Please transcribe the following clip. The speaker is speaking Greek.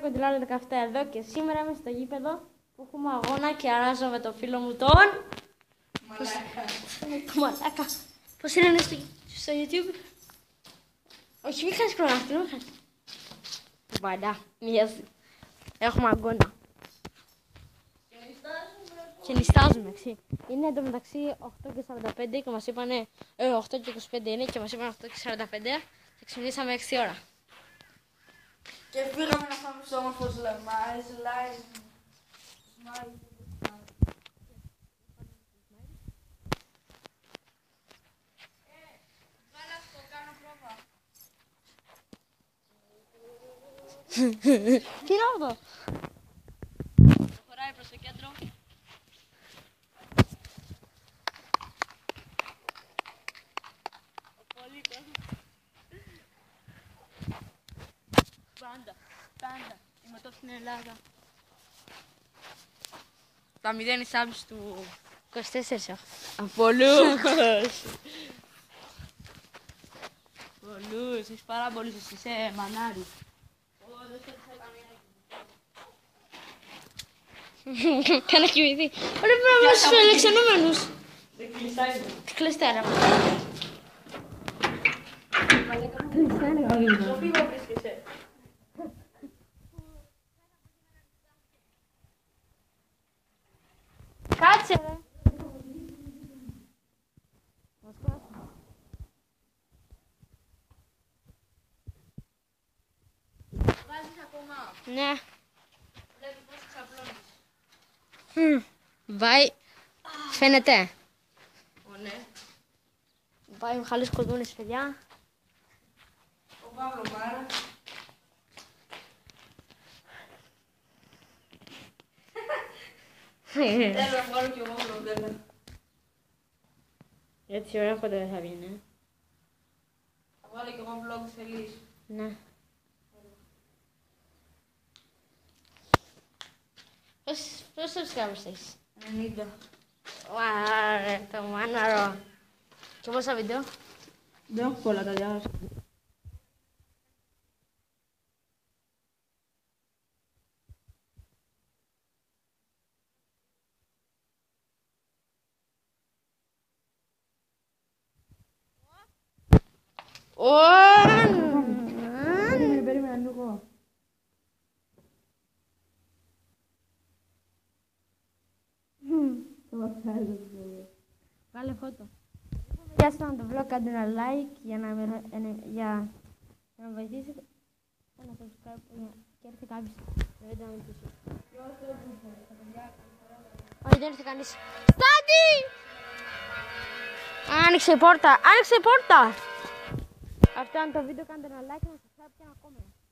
Κοντιλάρο 17 εδώ και σήμερα είμαι στο γήπεδο που έχουμε αγώνα και αράζω με το φίλο μου τον Μαλάκα. Πώς είναι στο YouTube? Όχι, μην χάσεις προγραφτή, μην χάσεις. Βαντά, μοιάζει. Έχουμε αγώνα. Και νιστάζουμε, εξή. Είναι εντωμεταξύ 8 και 45 και μας είπανε 8 και 25 είναι και μας είπαν 8 και 45 και ξυπνήσαμε 6 ώρα. Και πήγαμε να φάμε στο όμορφο Σλεμάι. Βάλα αυτό, κάνω πρόβα. Τι είναι αυτό? Προχωράει προς το κέντρο. Πολύ κόσμο. Πάντα. Είμαι top στην Ελλάδα. Τα 0 subs του 24 έχω. Πολλούς. Έχεις πάρα πολλούς, εσύ είσαι μανάρι. Κάνε κοιμηθεί. Όλοι πρέπει να είμαστε στους ελεξενούμενους. Δεν κλειστάει. Τι κλειστέρα. Στο φύγω βρίσκεσαι. Κάτσε ρε. Βάζεις ακόμα. Ναι. Βλέπεις πώς ξαπλώνεις. Βάει. Φαίνεται. Ναι. Βάει Μιχάλης Κοντούνης, παιδιά. Ο Παύλο Μάρα. Θέλω να βγάλω κι εγώ μοντέλα. Έτσι ωραία φωτο δεν θα βγαίνει. Θα βγάλω κι εγώ vlog θέλεις. Ναι. Πόσους subscribers έχεις? 90. Ωραία, το μάναρο. Και πόσα βίντεο? Δεν έχω πολλά, τα διάβασα. Περίμενε λίγο. Βάλε φώτο. Γεια σας, να το vlog, κάντε ένα like για να βοηθήσετε. Ένα subscribe και έρθει κάποιος. Δεν θα με πείσει. Όχι, δεν έρθει κανείς. Στάντη! Άνοιξε η πόρτα. Αυτό είναι το βίντεο, κάντε ένα like, ένα subscribe και ένα comment.